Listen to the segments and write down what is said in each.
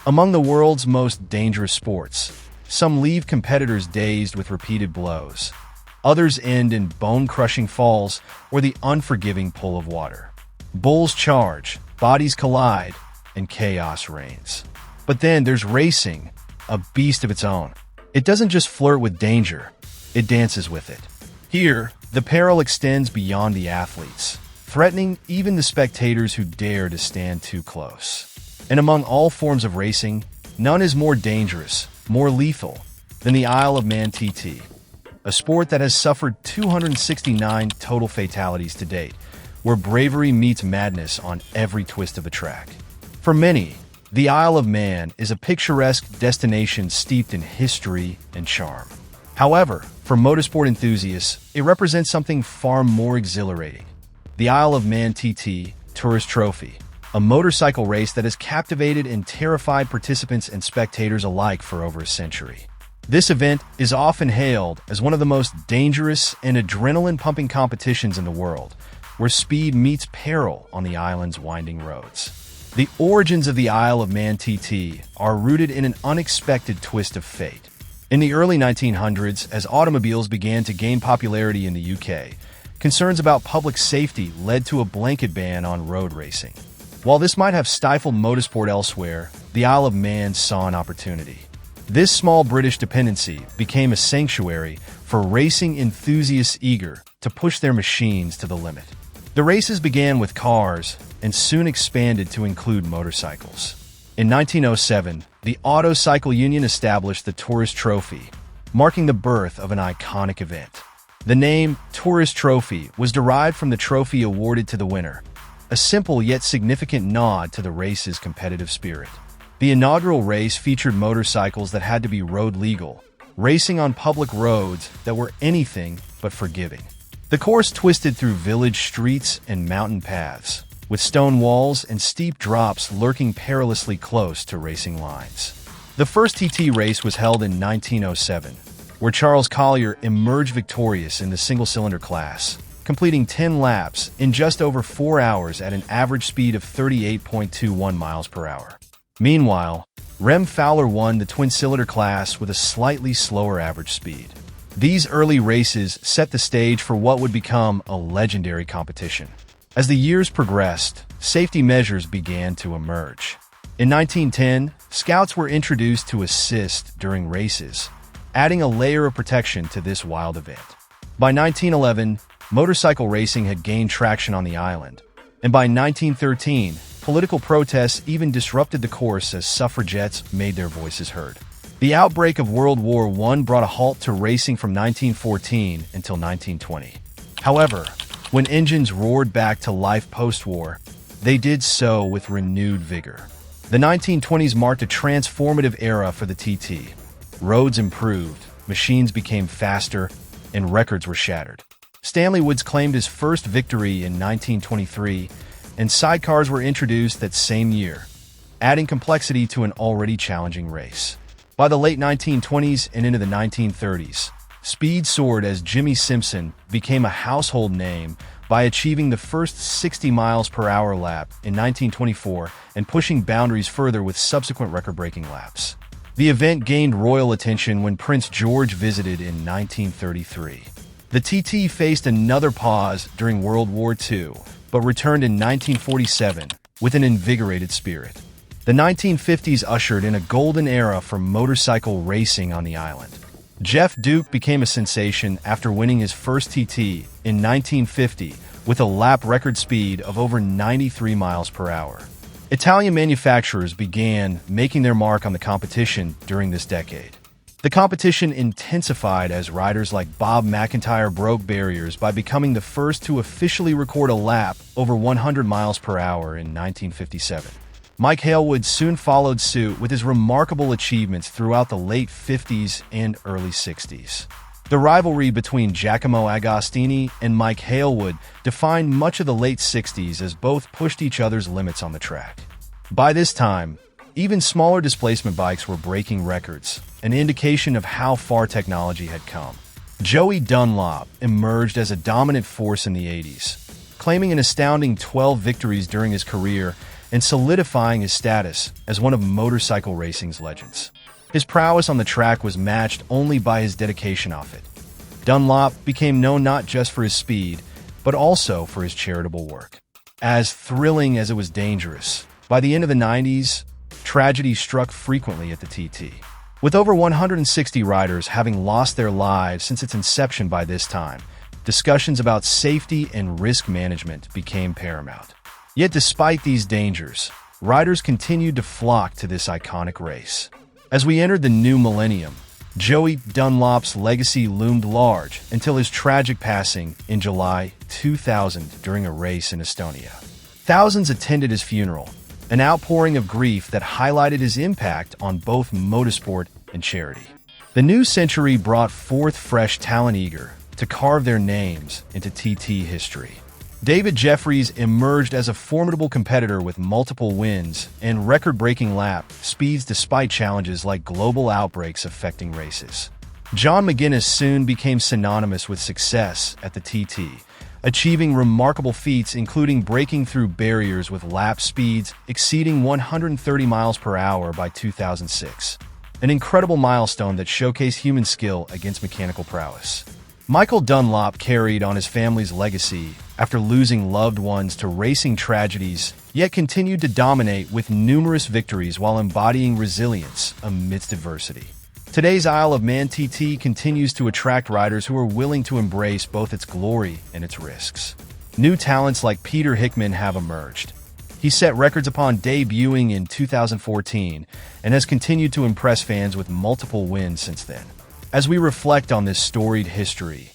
Among the world's most dangerous sports, some leave competitors dazed with repeated blows. Others end in bone-crushing falls or the unforgiving pull of water. Bulls charge, bodies collide, and chaos reigns. But then there's racing, a beast of its own. It doesn't just flirt with danger, it dances with it. Here, the peril extends beyond the athletes, threatening even the spectators who dare to stand too close. And among all forms of racing, none is more dangerous, more lethal, than the Isle of Man TT, a sport that has suffered 269 total fatalities to date, where bravery meets madness on every twist of the track. For many, the Isle of Man is a picturesque destination steeped in history and charm. However, for motorsport enthusiasts, it represents something far more exhilarating. The Isle of Man TT Tourist Trophy, a motorcycle race that has captivated and terrified participants and spectators alike for over a century. This event is often hailed as one of the most dangerous and adrenaline-pumping competitions in the world, where speed meets peril on the island's winding roads. The origins of the Isle of Man TT are rooted in an unexpected twist of fate. In the early 1900s, as automobiles began to gain popularity in the UK, concerns about public safety led to a blanket ban on road racing. While this might have stifled motorsport elsewhere, the Isle of Man saw an opportunity. This small British dependency became a sanctuary for racing enthusiasts eager to push their machines to the limit. The races began with cars and soon expanded to include motorcycles. In 1907, the Auto Cycle Union established the Tourist Trophy, marking the birth of an iconic event. The name Tourist Trophy was derived from the trophy awarded to the winner, a simple yet significant nod to the race's competitive spirit. The inaugural race featured motorcycles that had to be road legal, racing on public roads that were anything but forgiving. The course twisted through village streets and mountain paths, with stone walls and steep drops lurking perilously close to racing lines. The first TT race was held in 1907, where Charles Collier emerged victorious in the single-cylinder class, completing 10 laps in just over 4 hours at an average speed of 38.21 miles per hour. Meanwhile, Rem Fowler won the twin-cylinder class with a slightly slower average speed. These early races set the stage for what would become a legendary competition. As the years progressed, safety measures began to emerge. In 1910, scouts were introduced to assist during races, adding a layer of protection to this wild event. By 1911, motorcycle racing had gained traction on the island, and by 1913, political protests even disrupted the course as suffragettes made their voices heard. The outbreak of World War I brought a halt to racing from 1914 until 1920. However, when engines roared back to life post-war, they did so with renewed vigor. The 1920s marked a transformative era for the TT. Roads improved, machines became faster, and records were shattered. Stanley Woods claimed his first victory in 1923, and sidecars were introduced that same year, adding complexity to an already challenging race. By the late 1920s and into the 1930s, speed soared as Jimmy Simpson became a household name by achieving the first 60 miles per hour lap in 1924 and pushing boundaries further with subsequent record-breaking laps. The event gained royal attention when Prince George visited in 1933. The TT faced another pause during World War II, but returned in 1947 with an invigorated spirit. The 1950s ushered in a golden era for motorcycle racing on the island. Jeff Duke became a sensation after winning his first TT in 1950 with a lap record speed of over 93 miles per hour. Italian manufacturers began making their mark on the competition during this decade. The competition intensified as riders like Bob McIntyre broke barriers by becoming the first to officially record a lap over 100 miles per hour in 1957. Mike Halewood soon followed suit with his remarkable achievements throughout the late 50s and early 60s. The rivalry between Giacomo Agostini and Mike Halewood defined much of the late 60s as both pushed each other's limits on the track. By this time, even smaller displacement bikes were breaking records, an indication of how far technology had come. Joey Dunlop emerged as a dominant force in the 80s, claiming an astounding 12 victories during his career and solidifying his status as one of motorcycle racing's legends. His prowess on the track was matched only by his dedication off it. Dunlop became known not just for his speed, but also for his charitable work. As thrilling as it was dangerous, by the end of the 90s, tragedy struck frequently at the TT. With over 160 riders having lost their lives since its inception by this time, discussions about safety and risk management became paramount. Yet despite these dangers, riders continued to flock to this iconic race. As we entered the new millennium, Joey Dunlop's legacy loomed large until his tragic passing in July 2000 during a race in Estonia. Thousands attended his funeral, an outpouring of grief that highlighted his impact on both motorsport and charity. The new century brought forth fresh talent eager to carve their names into TT history. David Jeffries emerged as a formidable competitor with multiple wins and record-breaking lap speeds despite challenges like global outbreaks affecting races. John McGuinness soon became synonymous with success at the TT, achieving remarkable feats including breaking through barriers with lap speeds exceeding 130 miles per hour by 2006, an incredible milestone that showcased human skill against mechanical prowess. Michael Dunlop carried on his family's legacy after losing loved ones to racing tragedies, yet continued to dominate with numerous victories while embodying resilience amidst adversity. Today's Isle of Man TT continues to attract riders who are willing to embrace both its glory and its risks. New talents like Peter Hickman have emerged. He set records upon debuting in 2014 and has continued to impress fans with multiple wins since then. As we reflect on this storied history,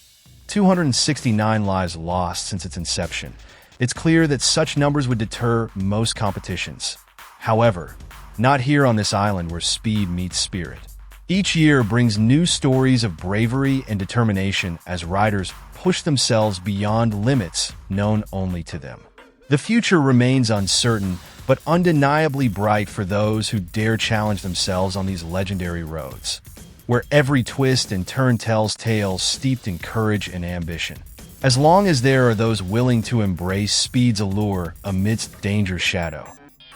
269 lives lost since its inception, it's clear that such numbers would deter most competitions. However, not here on this island where speed meets spirit. Each year brings new stories of bravery and determination as riders push themselves beyond limits known only to them. The future remains uncertain, but undeniably bright for those who dare challenge themselves on these legendary roads, where every twist and turn tells tales steeped in courage and ambition. As long as there are those willing to embrace speed's allure amidst danger's shadow,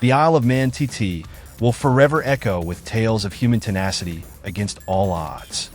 the Isle of Man TT will forever echo with tales of human tenacity against all odds.